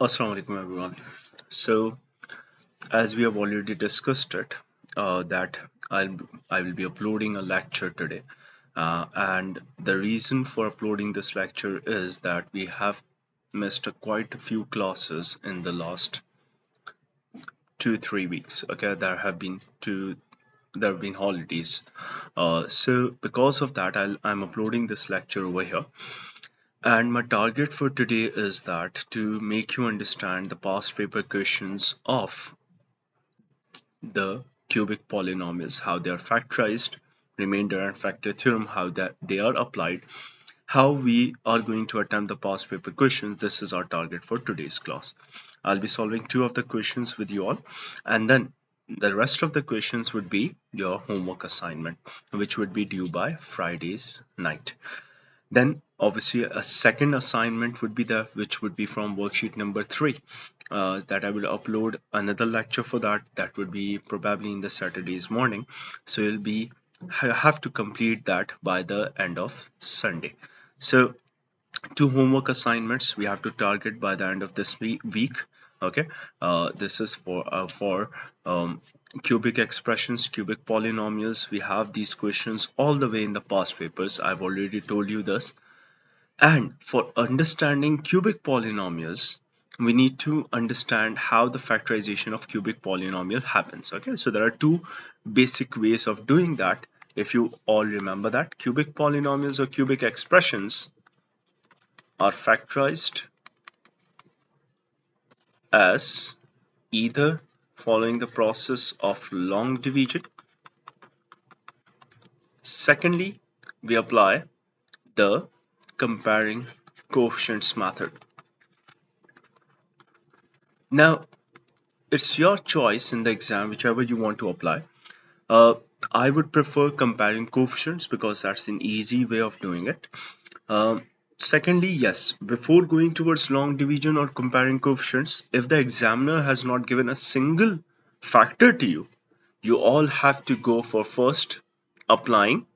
Assalamu alaikum everyone. So as we have already discussed it, that I will be uploading a lecture today, and the reason for uploading this lecture is that we have missed quite a few classes in the last 2-3 weeks. Okay, there have been holidays, so because of that, I'm uploading this lecture over here. And my target for today is that to make you understand the past paper questions of the cubic polynomials, how they are factorized, remainder and factor theorem, how that they are applied, how we are going to attempt the past paper questions. This is our target for today's class. I'll be solving two of the questions with you all, and then the rest of the questions would be your homework assignment, which would be due by Friday's night. Then obviously a second assignment would be there, which would be from worksheet number 3, that I will upload another lecture for that. That would be probably in the Saturday's morning. So you'll be have to complete that by the end of Sunday. So two homework assignments we have to target by the end of this week. Okay, this is for cubic expressions, cubic polynomials. We have these questions all the way in the past papers. I've already told you this. And for understanding cubic polynomials, we need to understand how the factorization of cubic polynomial happens. Okay, so there are two basic ways of doing that. If you all remember that cubic polynomials or cubic expressions are factorized as either following the process of long division. Secondly, we apply the comparing coefficients method. Now, it's your choice in the exam, whichever you want to apply. I would prefer comparing coefficients because that's an easy way of doing it. Secondly, yes, before going towards long division or comparing coefficients, if the examiner has not given a single factor to you, you all have to go for first applying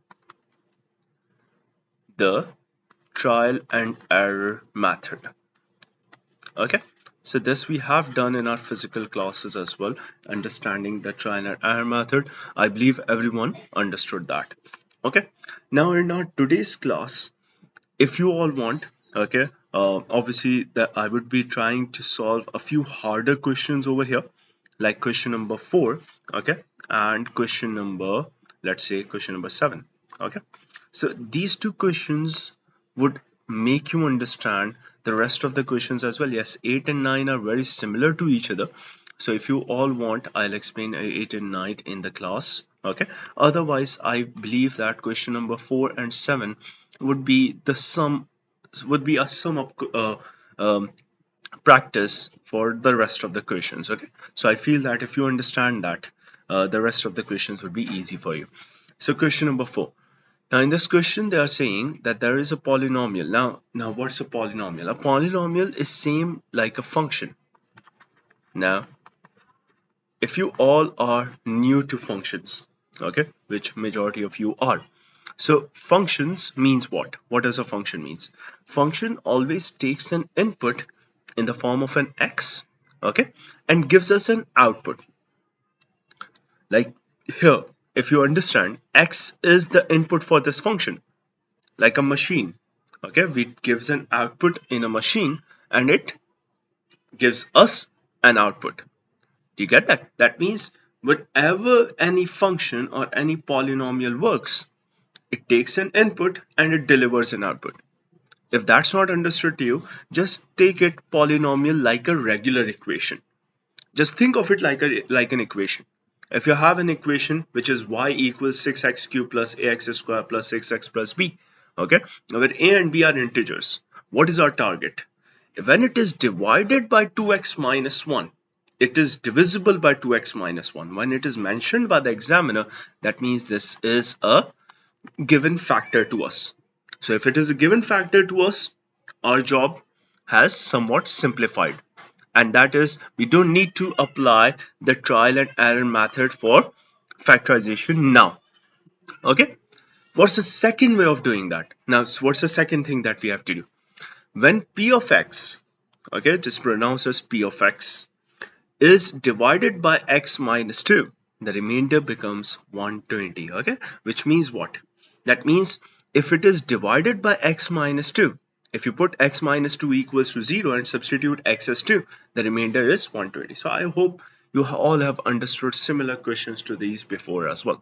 the trial and error method. Okay, so this we have done in our physical classes as well, understanding the trial and error method. I believe everyone understood that. Okay, now in our today's class, if you all want, okay, obviously that I would be trying to solve a few harder questions over here, like question number 4, okay, and question number, let's say question number 7. Okay, so these two questions would make you understand the rest of the questions as well. Yes, 8 and 9 are very similar to each other, so if you all want, I'll explain 8 and 9 in the class. Okay, otherwise I believe that question number 4 and 7 would be the sum, would be a sum of practice for the rest of the questions. Okay, so I feel that if you understand that, the rest of the questions would be easy for you. So question number 4. Now in this question they are saying that there is a polynomial. Now what's a polynomial? A polynomial is same like a function. Now if you all are new to functions, okay, which majority of you are, so functions means what? What does a function means? Function always takes an input in the form of an x, okay, and gives us an output. Like here, if you understand, x is the input for this function, like a machine. Okay, it gives an output in a machine and it gives us an output. Do you get that? That means whatever any function or any polynomial works, it takes an input and it delivers an output. If that's not understood to you, just take it polynomial like a regular equation. Just think of it like an equation. If you have an equation which is y equals 6x cubed plus ax squared plus 6x plus b, okay, now where a and b are integers, what is our target? When it is divided by 2x minus 1, it is divisible by 2x minus 1. When it is mentioned by the examiner, that means this is a given factor to us. So if it is a given factor to us, our job has somewhat simplified, and that is we don't need to apply the trial and error method for factorization now. Okay, what's the second way of doing that? Now what's the second thing that we have to do? When p of x okay, it is pronounced as p of x, is divided by x minus 2, the remainder becomes 120. Okay, which means what? That means if it is divided by x minus 2, if you put x minus 2 equals to 0 and substitute x as 2, the remainder is 120. So I hope you all have understood similar questions to these before as well.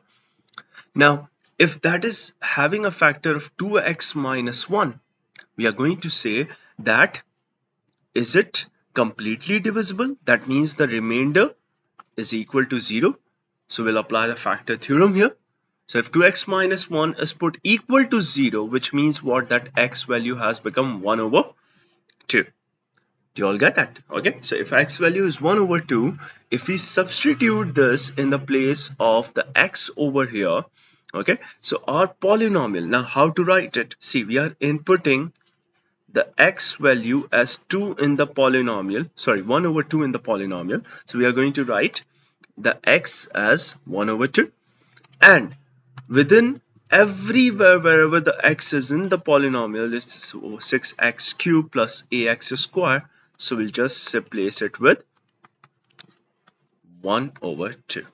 Now, if that is having a factor of 2x minus 1, we are going to say that is it completely divisible? That means the remainder is equal to 0. So we'll apply the factor theorem here. So if 2x minus 1 is put equal to 0, which means what? That x value has become 1 over 2. Do you all get that? Okay, so if x value is 1 over 2, if we substitute this in the place of the x over here, okay, so our polynomial, now how to write it? See, we are inputting the x value as 2 in the polynomial, sorry, 1 over 2 in the polynomial. So we are going to write the x as 1 over 2, and within everywhere wherever the x is in the polynomial is 6x cubed plus ax square, so we'll just replace it with 1 over 2.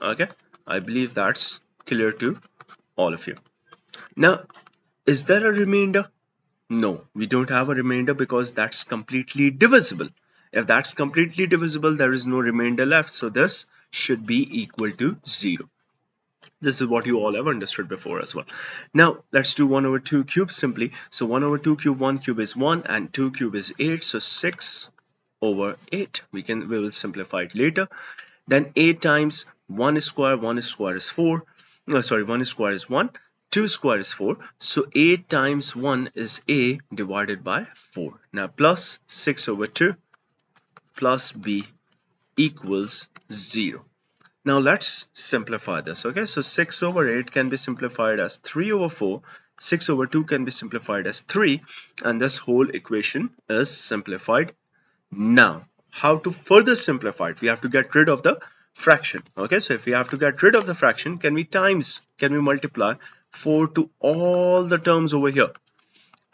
Okay, I believe that's clear to all of you. Now, is there a remainder? No, we don't have a remainder because that's completely divisible. If that's completely divisible, there is no remainder left, so this should be equal to 0. This is what you all have understood before as well. Now let's do 1 over 2 cube simply. So 1 over 2 cube, 1 cube is 1 and 2 cube is 8, so 6 over 8. We will simplify it later. Then 8 times 1 square is 4. No, sorry, 1 square is 1, 2 square is 4, so 8 times 1 is a divided by 4. Now plus 6 over 2 plus b equals 0. Now let's simplify this. Okay, so 6 over 8 can be simplified as 3 over 4, 6 over 2 can be simplified as 3, and this whole equation is simplified. Now how to further simplify it? We have to get rid of the fraction. Okay, so if we have to get rid of the fraction, can we multiply 4 to all the terms over here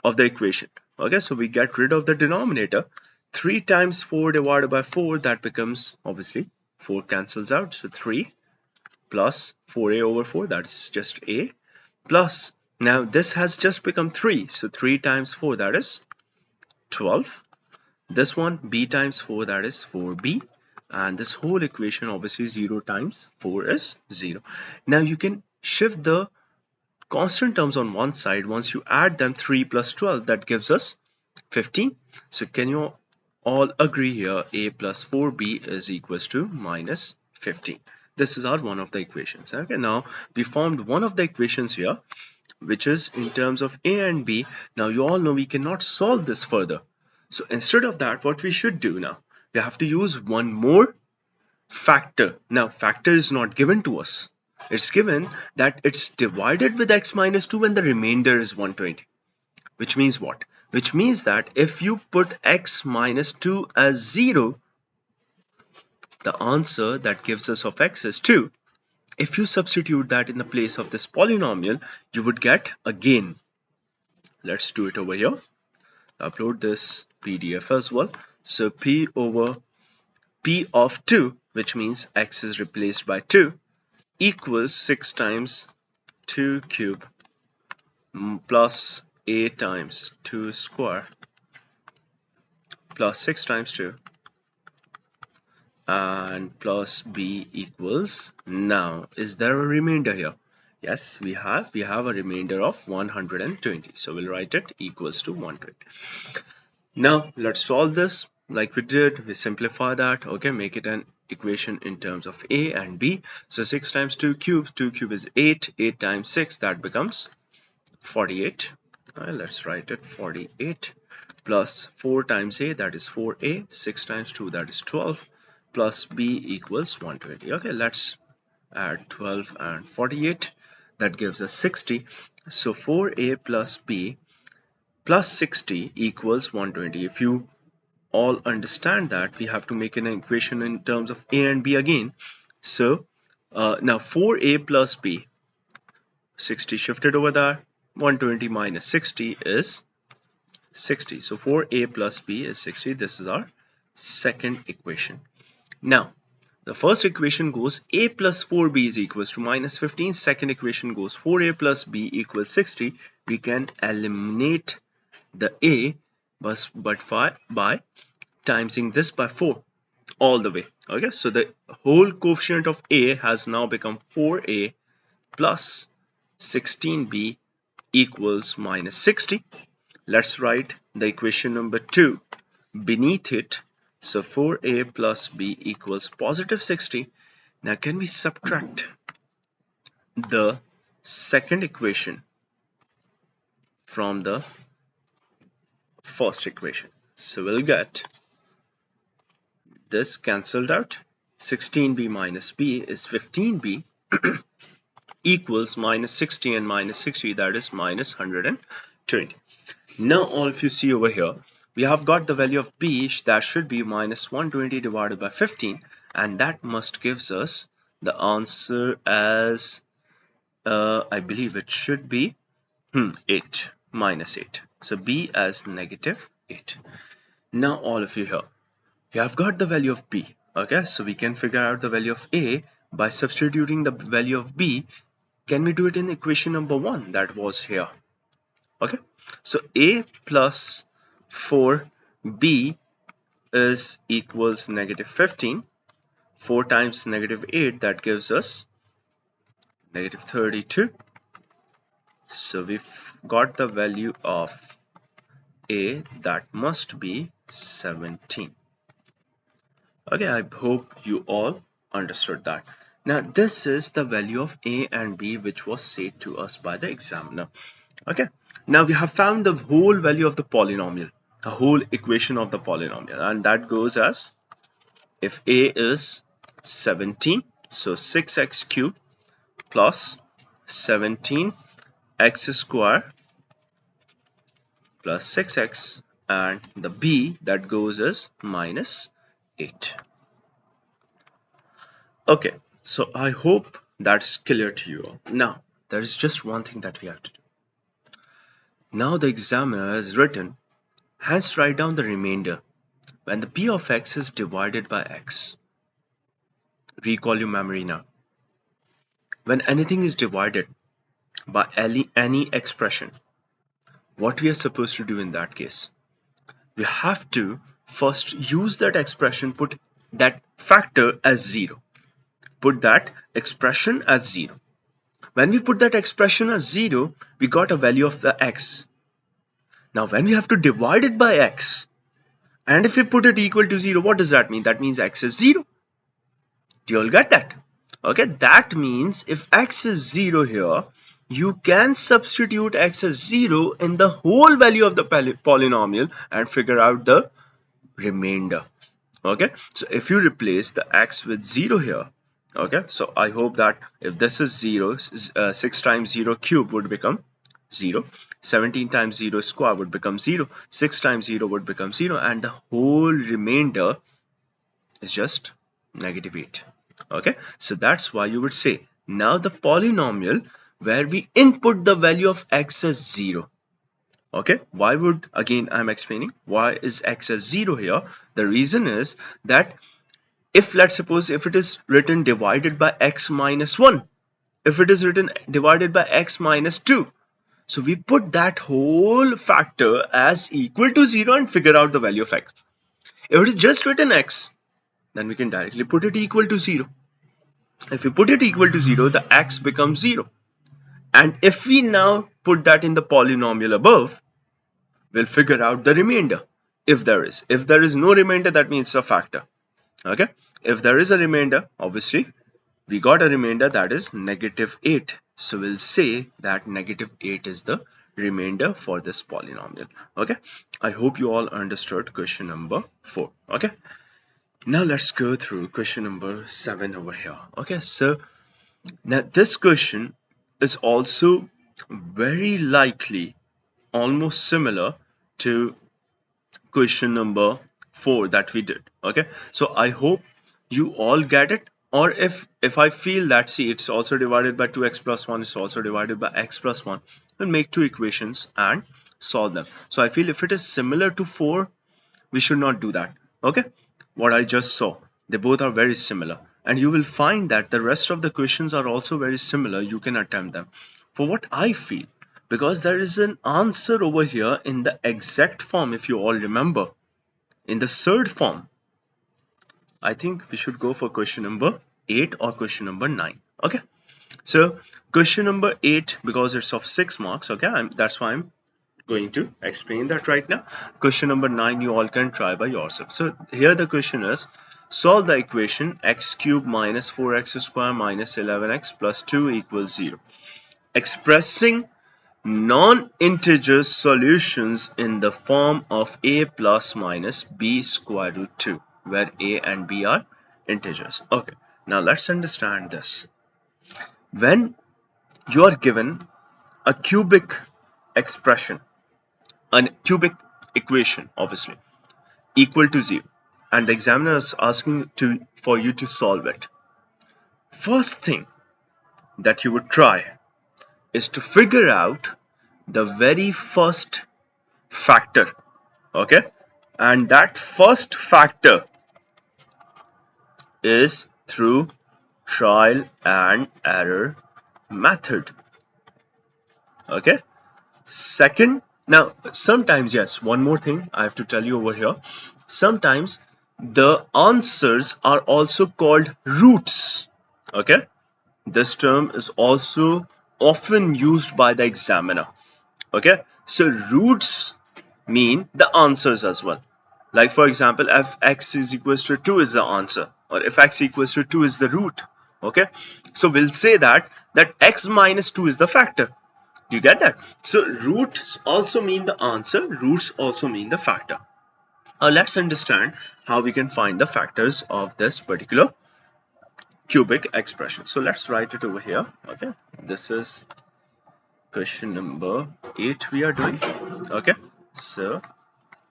of the equation? Okay, so we get rid of the denominator. 3 times 4 divided by 4, that becomes, obviously 4 cancels out, so 3 plus 4a over 4, that's just a, plus, now this has just become 3, so 3 times 4, that is 12. This one, b times 4, that is 4b, and this whole equation, obviously 0 times 4 is 0. Now you can shift the constant terms on one side. Once you add them, 3 plus 12, that gives us 15. So can you all agree here, a plus 4b is equals to minus 15. This is our one of the equations. Okay, now we formed one of the equations here, which is in terms of a and b. Now you all know we cannot solve this further. So instead of that, what we should do now, we have to use one more factor. Now factor is not given to us. It's given that it's divided with x minus 2 and the remainder is 120. Which means what? Which means that if you put x minus 2 as 0, the answer that gives us of x is 2. If you substitute that in the place of this polynomial, you would get again. Let's do it over here. Upload this PDF as well. So p over p of 2, which means x is replaced by 2, equals 6 times 2 cube plus a times 2 square plus 6 times 2 and plus b equals, now is there a remainder here? Yes, we have a remainder of 120, so we'll write it equals to 120. Now let's solve this like we did. We simplify that. Okay, make it an equation in terms of a and b. So 6 times 2 cube is 8, 8 times 6, that becomes 48. Let's write it 48 plus 4 times a, that is 4a, 6 times 2, that is 12, plus b equals 120. Okay, let's add 12 and 48, that gives us 60. So 4a plus b plus 60 equals 120. If you all understand that, we have to make an equation in terms of a and b again. So now 4a plus b, 60 shifted over there, 120 minus 60 is 60. So 4a plus b is 60. This is our second equation. Now, the first equation goes a plus 4b is equals to minus 15. Second equation goes 4a plus b equals 60. We can eliminate the a but by timesing this by 4 all the way. Okay, so the whole coefficient of a has now become 4a plus 16b equals minus 60. Let's write the equation number 2 beneath it. So 4a plus b equals positive 60. Now can we subtract the second equation from the first equation? So we'll get this cancelled out. 16b minus b is 15b equals minus 60 and minus 60, that is minus 120. Now all of you see over here, we have got the value of b that should be minus 120 divided by 15, and that must gives us the answer as I believe it should be 8 minus 8. So b as negative 8. Now all of you here, we have got the value of b. Okay, so we can figure out the value of a by substituting the value of b. Can we do it in equation number 1 that was here? Okay, so a plus 4b is equals negative 15. 4 times negative 8, that gives us negative 32. So we've got the value of a, that must be 17. Okay, I hope you all understood that. Now this is the value of a and b which was said to us by the examiner. Okay, now we have found the whole value of the polynomial, the whole equation of the polynomial, and that goes as, if a is 17, so 6x cubed plus 17 x square plus 6x, and the b that goes as minus 8. Okay, so I hope that's clear to you all. Now there is just one thing that we have to do. Now the examiner has written, hence write down the remainder when the p of x is divided by x. Recall your memory now. When anything is divided by any expression, what we are supposed to do in that case? We have to first use that expression, put that factor as 0. Put that expression as 0. When we put that expression as 0, we got a value of the x. Now when we have to divide it by x, and if we put it equal to 0, what does that mean? That means x is 0. Do you all get that? Okay, that means if x is 0 here, you can substitute x as 0 in the whole value of the polynomial and figure out the remainder. Okay, so if you replace the x with 0 here, okay, so I hope that if this is 0, 6 times 0 cube would become 0, 17 times 0 square would become 0, 6 times 0 would become 0, and the whole remainder is just negative 8. Okay, so that's why you would say, now the polynomial where we input the value of x as 0. Okay, why would, again I'm explaining why is x as 0 here. The reason is that if, let's suppose, if it is written divided by x minus 1, if it is written divided by x minus 2, so we put that whole factor as equal to 0 and figure out the value of x. If it is just written x, then we can directly put it equal to 0. If we put it equal to 0, the x becomes 0. And if we now put that in the polynomial above, we'll figure out the remainder. If there is. If there is no remainder, that means a factor. Okay. If there is a remainder, obviously, we got a remainder that is negative 8. So we'll say that negative 8 is the remainder for this polynomial. Okay. I hope you all understood question number 4. Okay. Now let's go through question number 7 over here. Okay, so now this question is also very likely almost similar to question number 4 that we did. Okay, so I hope you all get it, or if I feel that, see, it's also divided by 2x plus 1, it's also divided by x plus 1, we'll make two equations and solve them. So I feel if it is similar to 4, we should not do that. Okay, what I just saw, they both are very similar, and you will find that the rest of the questions are also very similar. You can attempt them. For what I feel, because there is an answer over here in the exact form, if you all remember, in the third form, I think we should go for question number 8 or question number 9. Okay, so question number 8, because it's of 6 marks, okay, that's why I'm going to explain that right now. Question number 9, you all can try by yourself. So here the question is, solve the equation x cube minus 4x square minus 11x plus 2 equals 0. Expressing non-integer solutions in the form of a plus minus b square root 2, where a and b are integers. Okay, now let's understand this. When you are given a cubic expression, a cubic equation obviously, equal to 0, and the examiner is asking for you to solve it, first thing that you would try is to figure out the very first factor. Okay, and that first factor is through trial and error method. Okay, second, now sometimes, yes, one more thing I have to tell you over here, sometimes the answers are also called roots. Okay, this term is also often used by the examiner. Okay, so roots mean the answers as well. Like for example, if x is equals to 2 is the answer, or if x equals to 2 is the root. Okay, so we'll say that x minus 2 is the factor. Do you get that? So roots also mean the answer, roots also mean the factor. Let's understand how we can find the factors of this particular cubic expression. So let's write it over here. Okay, this is question number 8 we are doing. Okay, so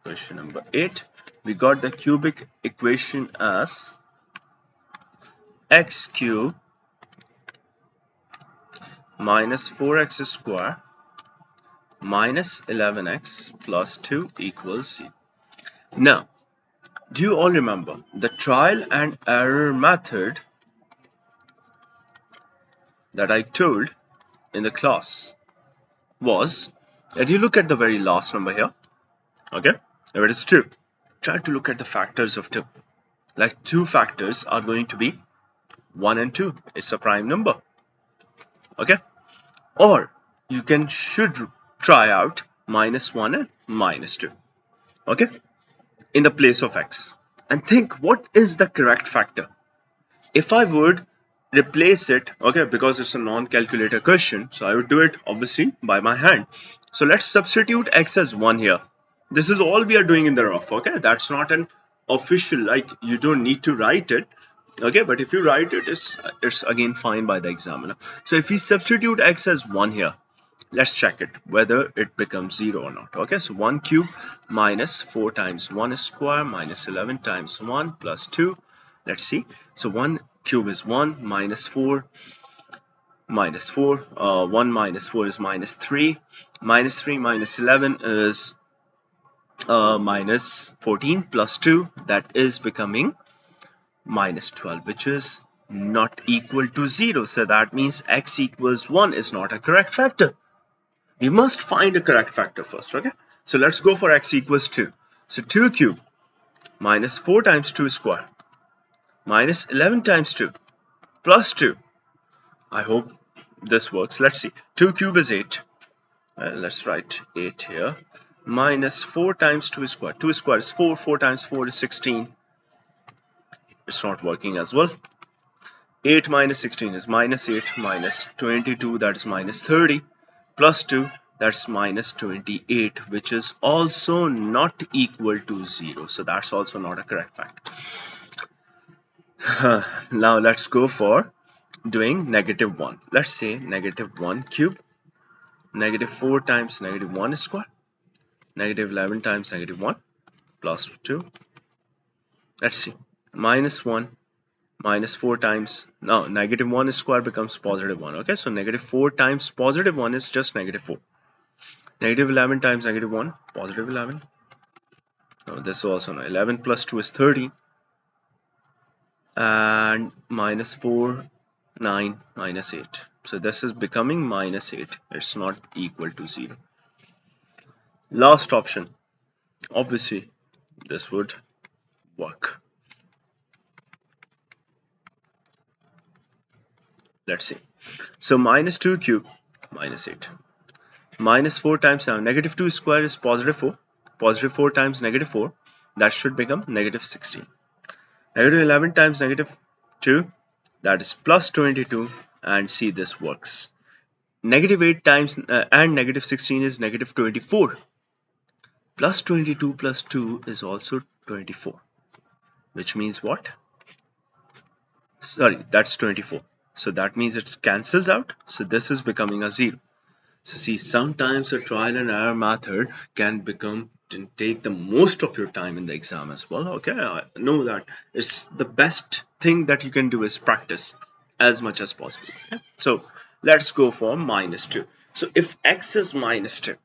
question number 8, we got the cubic equation as x cube minus 4x square minus 11x plus 2 equals 0. Now, do you all remember the trial and error method that I told in the class was that you look at the very last number here. Okay, if it is 2, try to look at the factors of 2. Like 2 factors are going to be 1 and 2. It's a prime number. Okay, or you should try out minus 1 and minus 2. Okay, in the place of x, and think what is the correct factor. If I would replace it, okay, because it's a non-calculator question, so I would do it obviously by my hand. So let's substitute x as 1 here. This is all we are doing in the rough. Okay, that's not an official, like you don't need to write it. Okay, but if you write it, it's again fine by the examiner. So if we substitute x as 1 here, let's check it whether it becomes 0 or not. Okay, so 1 cube minus 4 times 1 square minus 11 times 1 plus 2. Let's see. So 1 cube is 1, minus 4 minus 4, 1 minus 4 is minus 3, minus 3 minus 11 is minus 14 plus 2, that is becoming minus 12, which is not equal to 0. So that means x equals 1 is not a correct factor. We must find a correct factor first. Okay, so let's go for x equals 2. So 2 cube minus 4 times 2 square minus 11 times 2 plus 2. I hope this works. Let's see. 2 cube is 8. Let's write 8 here. Minus 4 times 2 square. 2 square is 4. 4 times 4 is 16. It's not working as well. 8 minus 16 is minus 8, minus 22, that's minus 30, plus 2, that's minus 28, which is also not equal to 0. So that's also not a correct factor. Now let's go for doing negative 1. Let's say negative 1 cube, negative 4 times negative 1 square, negative 11 times negative 1, plus 2. Let's see. Minus 1, minus 4 times, now negative 1 square becomes positive 1. Okay, so negative 4 times positive 1 is just negative 4. Negative 11 times negative 1, positive 11. No, this also no. 11 plus 2 is 30. And minus 4, 9, minus 8. So this is becoming minus 8. It's not equal to 0. Last option. Obviously, this would work. Let's see. So minus 2 cube, minus 8. Minus 4 times 7. Negative 2 square is positive 4. Positive 4 times negative 4. That should become negative 16. Negative 11 times negative 2. That is plus 22. And see, this works. Negative 8 times and negative 16 is negative 24. Plus 22 plus 2 is also 24. Which means what? Sorry, that's 24. So that means it cancels out. So this is becoming a 0. So see, sometimes a trial and error method can take the most of your time in the exam as well. Okay, I know that it's the best thing that you can do is practice as much as possible. Okay? So let's go for minus 2. So if x is minus 2,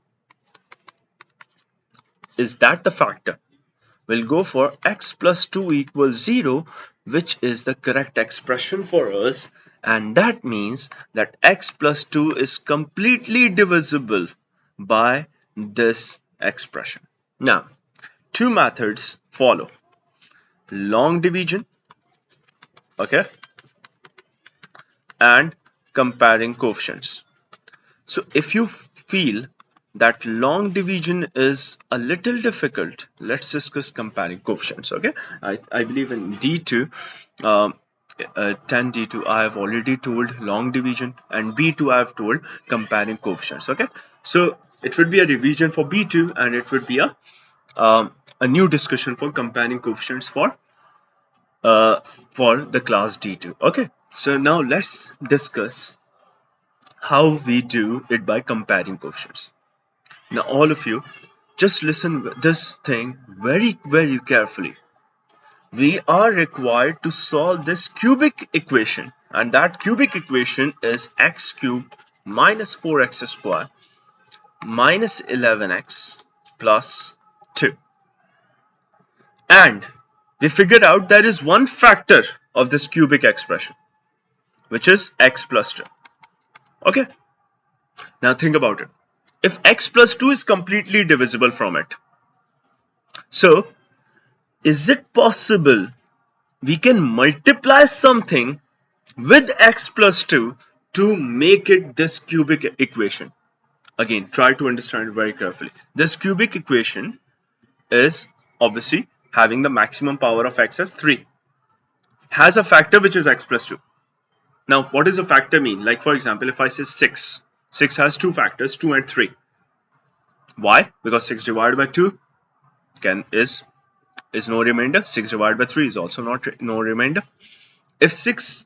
is that the factor? We'll go for x plus 2 equals 0, which is the correct expression for us, and that means that x plus 2 is completely divisible by this expression. Now, two methods follow: long division, okay, and comparing coefficients. So if you feel that long division is a little difficult, let's discuss comparing coefficients. Okay, I believe in D2, 10 D2 I have already told long division, and B2 I have told comparing coefficients. Okay, so it would be a revision for B2, and it would be a new discussion for comparing coefficients for the class D2. Okay, so now let's discuss how we do it by comparing coefficients. Now all of you, just listen this thing very carefully. We are required to solve this cubic equation, and that cubic equation is x cubed minus 4x squared minus 11x plus 2. And we figured out there is one factor of this cubic expression, which is x plus 2. Okay, now think about it. If x plus 2 is completely divisible from it, so is it possible we can multiply something with x plus 2 to make it this cubic equation? Again, try to understand it very carefully. This cubic equation is obviously having the maximum power of x as 3, has a factor which is x plus 2. Now what does a factor mean? Like for example, if I say 6 has two factors, 2 and 3. Why? Because 6 divided by 2 is no remainder. 6 divided by 3 is also no remainder. If 6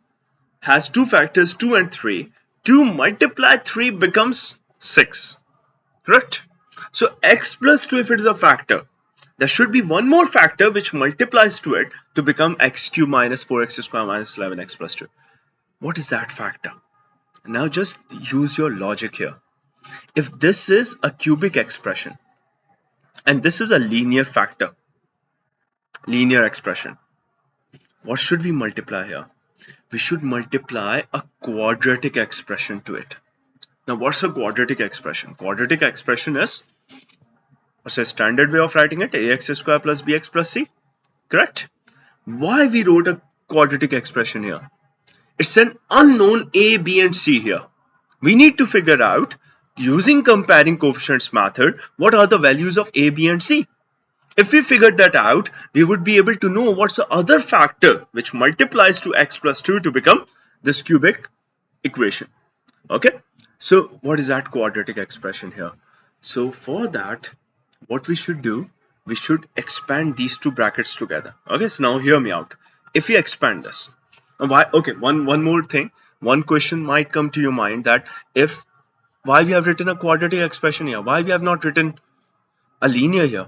has two factors, 2 and 3, 2 multiply 3 becomes 6. Correct? So x plus 2, if it is a factor, there should be one more factor which multiplies to it to become x cubed minus 4x squared minus 11x plus 2. What is that factor? Now just use your logic here. If this is a cubic expression and this is a linear factor, linear expression, what should we multiply here? We should multiply a quadratic expression to it. Now what's a quadratic expression? Quadratic expression is, what's a standard way of writing it? Ax squared plus bx plus c. Correct? Why we wrote a quadratic expression here? It's an unknown a, b and c here. We need to figure out, using comparing coefficients method, what are the values of a, b and c. If we figured that out, we would be able to know what's the other factor which multiplies to x plus 2 to become this cubic equation. Okay, so what is that quadratic expression here? So for that, what we should do, we should expand these two brackets together. Okay, so now hear me out. If we expand this, why? Okay, one more thing. One question might come to your mind, that if why we have written a quadratic expression here, why we have not written a linear here?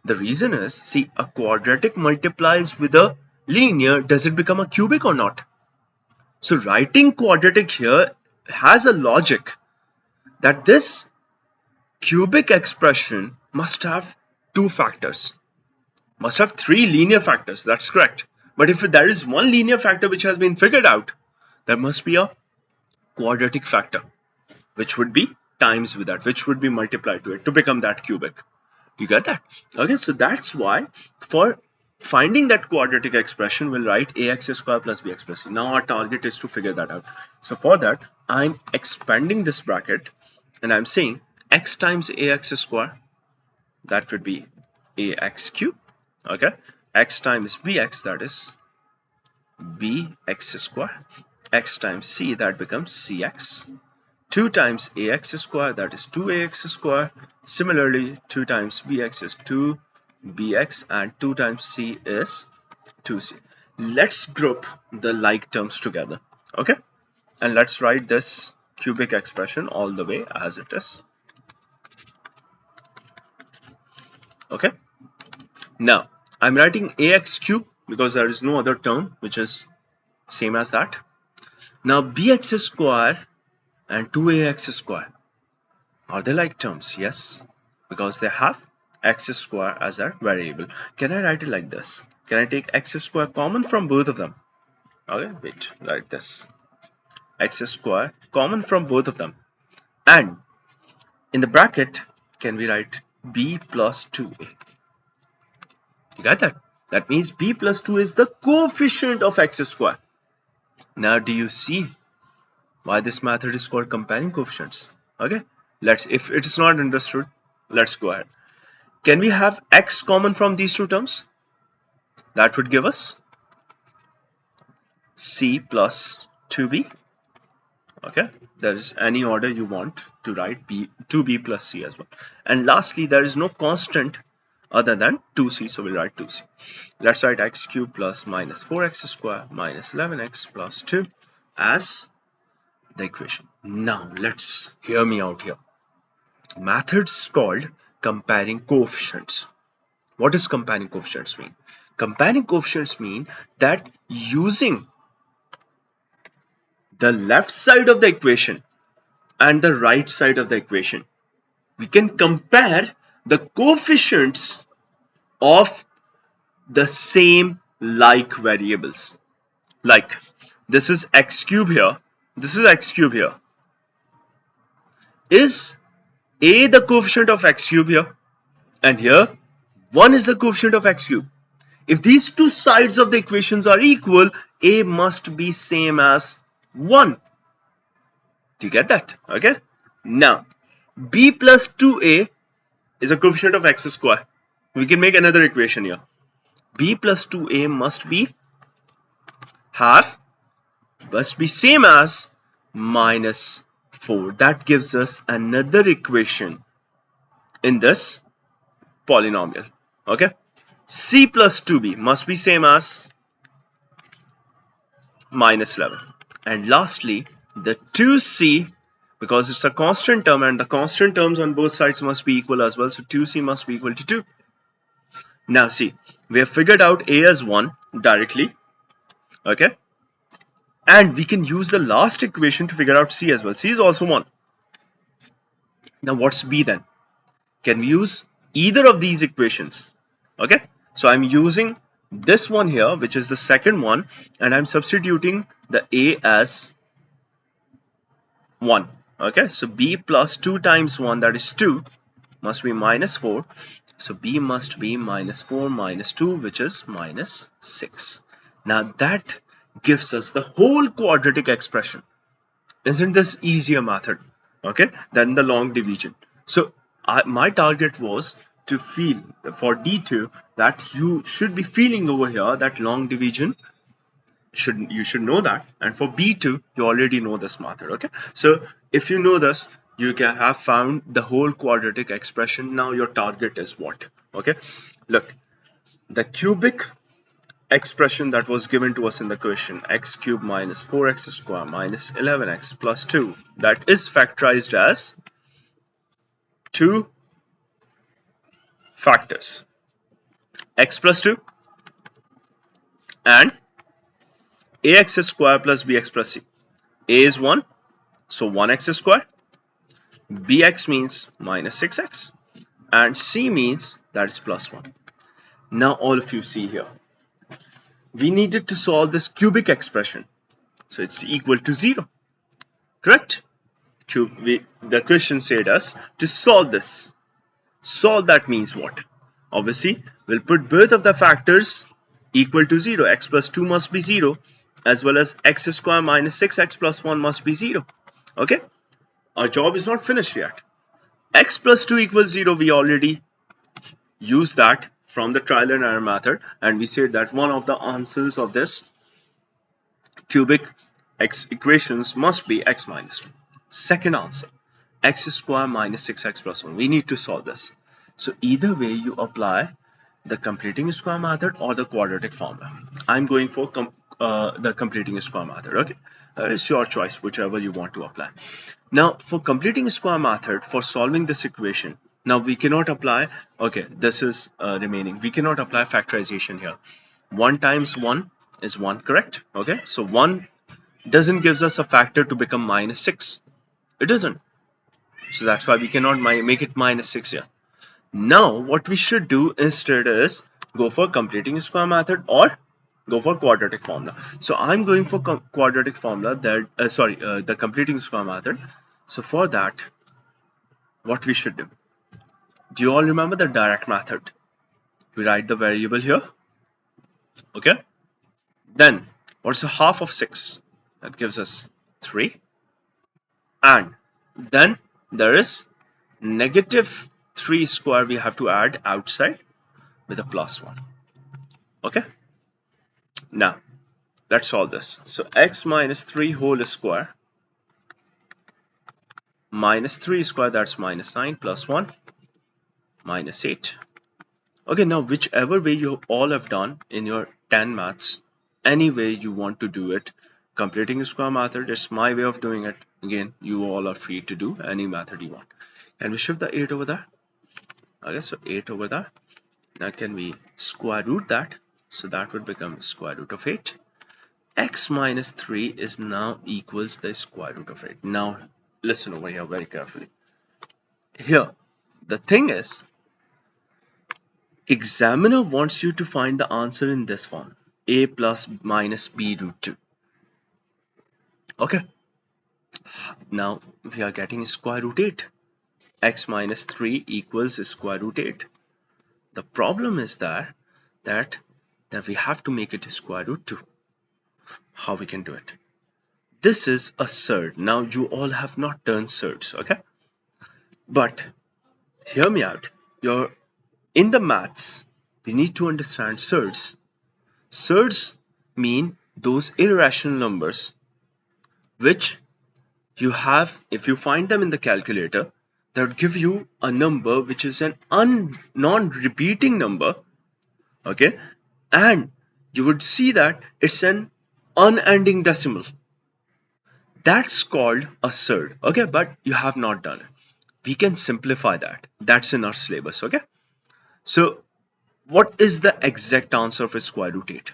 The reason is, see, a quadratic multiplies with a linear, does it become a cubic or not? So writing quadratic here has a logic that this cubic expression must have two factors, must have three linear factors. That's correct. But if there is one linear factor which has been figured out, there must be a quadratic factor, which would be times with that, which would be multiplied to it to become that cubic. You get that? Okay, so that's why for finding that quadratic expression, we'll write ax square plus bx plus c. Now our target is to figure that out. So for that, I'm expanding this bracket and I'm saying x times ax square, that would be ax cube. Okay, x times bx, that is bx square. X times c, that becomes cx. 2 times ax square, that is 2ax square. Similarly, 2 times bx is 2bx and 2 times c is 2c. Let's group the like terms together, okay? And let's write this cubic expression all the way as it is, okay? Now, I'm writing ax cube because there is no other term which is same as that. Now, bx square and 2ax square, are they like terms? Yes, because they have x square as a variable. Can I write it like this? Can I take x square common from both of them? Okay, wait, like this. X square common from both of them. And in the bracket, can we write b plus 2a? You got that? That means b plus 2 is the coefficient of x square. Now, do you see why this method is called comparing coefficients? Okay, if it is not understood, let's go ahead. Can we have x common from these two terms? That would give us c plus 2b. Okay, there is any order you want to write 2b plus c as well. And lastly, there is no constant other than 2c, so we'll write 2c. Let's write x cubed plus minus 4x square minus 11x plus 2 as the equation. Now, let's hear me out here. Methods called comparing coefficients. What does comparing coefficients mean? Comparing coefficients mean that using the left side of the equation and the right side of the equation, we can compare the coefficients of the same like variables. Like, this is x cube here, this is x cube here. Is a the coefficient of x cube here? And here, 1 is the coefficient of x cube. If these two sides of the equations are equal, a must be same as 1. Do you get that? Okay. Now, b plus 2a is a coefficient of x square. We can make another equation here. b plus 2a must be same as minus 4. That gives us another equation in this polynomial. Okay. c plus 2b must be same as minus 11. And lastly, the 2c, because it's a constant term and the constant terms on both sides must be equal as well, so 2c must be equal to 2. Now see, we have figured out a as 1 directly, okay, and we can use the last equation to figure out c as well. C is also 1. Now what's b then? Can we use either of these equations? Okay, so I'm using this one here, which is the second one, and I'm substituting the a as 1. Okay, so b plus 2 times 1, that is 2, must be minus 4. So b must be minus 4 minus 2, which is minus 6. Now that gives us the whole quadratic expression. Isn't this easier method, okay, than the long division? So my target was to feel for D2 that you should be feeling over here that long division, you should know that, and for B2 you already know this method. Okay, so if you know this, you can have found the whole quadratic expression. Now your target is what? Okay, look, the cubic expression that was given to us in the question, x cubed minus 4x square minus 11x plus 2, that is factorized as two factors, x plus 2 and ax square plus bx plus c. A is 1, so 1x square, bx means minus 6x, and c means that is plus 1. Now all of you see here, we needed to solve this cubic expression, so it's equal to 0, correct? The question said us to solve this. Solve, that means what? Obviously, we'll put both of the factors equal to 0. X plus 2 must be 0, as well as x square minus 6x plus 1 must be 0. Okay? Our job is not finished yet. X plus 2 equals 0, we already used that from the trial and error method, and we said that one of the answers of this cubic equations must be x minus 2. Second answer, x square minus 6x plus 1. We need to solve this. So either way, you apply the completing square method or the quadratic formula. I'm going for the completing square method. Okay, it's your choice, whichever you want to apply. Now for completing square method, for solving this equation, now we cannot apply, okay, this is remaining, we cannot apply factorization here. 1 times 1 is 1, correct? Okay, so 1 doesn't gives us a factor to become minus 6. It doesn't. So that's why we cannot make it minus 6 here. Now what we should do instead is go for completing square method or go for quadratic formula. So I'm going for quadratic formula, that the completing square method. So for that, what we should do you all remember the direct method? We write the variable here. Okay, then what's the half of 6? That gives us 3, and then there is negative 3 square we have to add outside with a plus 1. Okay, now let's solve this. So x minus 3 whole square minus 3 square, that's minus 9, plus 1 minus 8. Okay, now whichever way you all have done in your 10 maths, any way you want to do it, completing square method is my way of doing it. Again, you all are free to do any method you want. Can we shift the 8 over there? Okay, so 8 over there. Now can we square root that? So that would become square root of 8. X minus 3 is now equals the square root of 8. Now listen over here very carefully. Here, the thing is, examiner wants you to find the answer in this form, a plus minus b root 2. Okay, now we are getting square root 8. X minus 3 equals square root 8. The problem is that we have to make it square root 2. How we can do it? This is a surd. Now you all have not done surds, okay? But hear me out. In the maths, we need to understand surds. Surds mean those irrational numbers which you have, if you find them in the calculator, that would give you a number which is an non-repeating number, okay? And you would see that it's an unending decimal. That's called a surd, okay? But you have not done it. We can simplify that. That's in our syllabus, okay? So what is the exact answer for square root 8?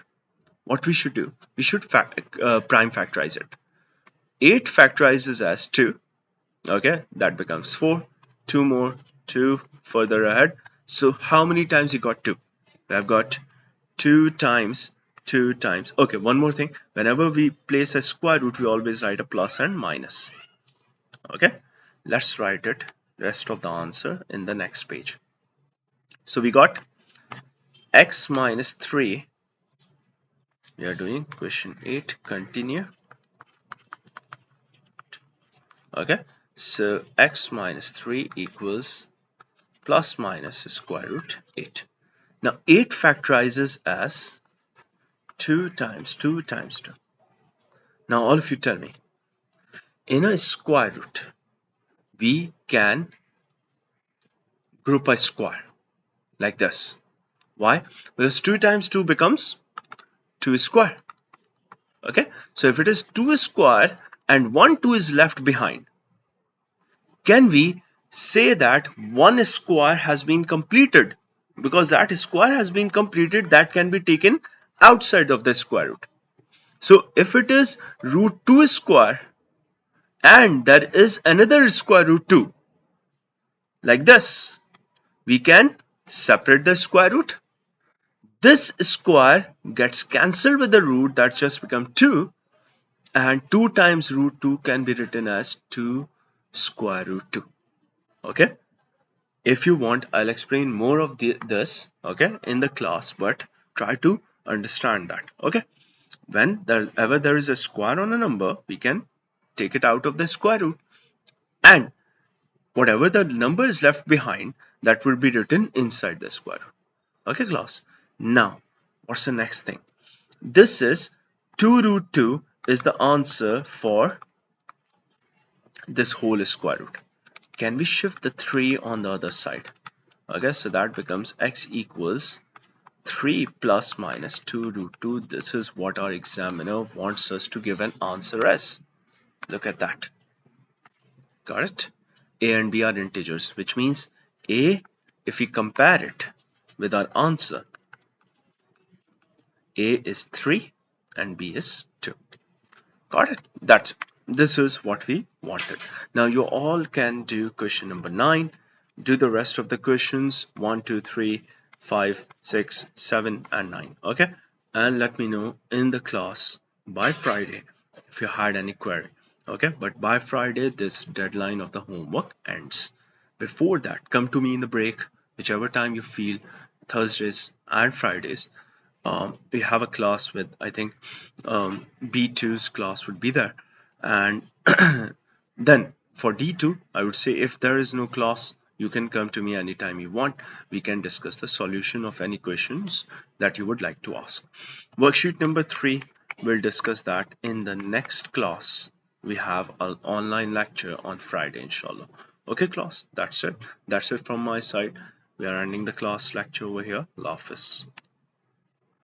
What we should do? We should prime factorize it. 8 factorizes as 2, okay? That becomes 4. 2 more, 2 further ahead. So how many times you got 2? We have got 2 times 2 times. Okay, one more thing. Whenever we place a square root, we always write a plus and minus. Okay, let's write it, rest of the answer in the next page. So we got x minus 3. We are doing question 8. Continue. Okay, so x minus 3 equals plus minus square root 8. Now 8 factorizes as 2 times 2 times 2. Now all of you tell me, in a square root, we can group a square like this. Why? Because 2 times 2 becomes 2 square. Okay, so if it is 2 square and 1 2 is left behind, can we say that one square has been completed? Because that square has been completed, that can be taken outside of the square root. So if it is root 2 square and there is another square root 2, like this. We can separate the square root. This square gets cancelled with the root, that just become 2, and 2 times root 2 can be written as 2 square root 2. Okay, if you want, I'll explain more of this, okay, in the class, but try to understand that. Okay, whenever there is a square on a number, we can take it out of the square root, and whatever the number is left behind, that will be written inside the square root. Okay, class. Now, what's the next thing? This is 2 root 2 is the answer for this whole square root. Can we shift the 3 on the other side? Okay, so that becomes x equals 3 plus minus 2 root 2. This is what our examiner wants us to give an answer as. Look at that. Got it? A and B are integers, which means A, if we compare it with our answer, A is 3 and B is 2. Got it? This is what we wanted. Now you all can do question number 9. Do the rest of the questions 1, 2, 3, 5, 6, 7 and 9. Okay? And let me know in the class by Friday if you had any query. Okay? But by Friday this deadline of the homework ends. Before that, come to me in the break, whichever time you feel, Thursdays and Fridays. We have a class with, I think, B2's class would be there, and then for D2 I would say, if there is no class, you can come to me anytime you want. We can discuss the solution of any questions that you would like to ask. Worksheet number 3, we'll discuss that in the next class. We have an online lecture on Friday, inshallah. Okay, class, that's it from my side. We are ending the class lecture over here. Allah Hafiz.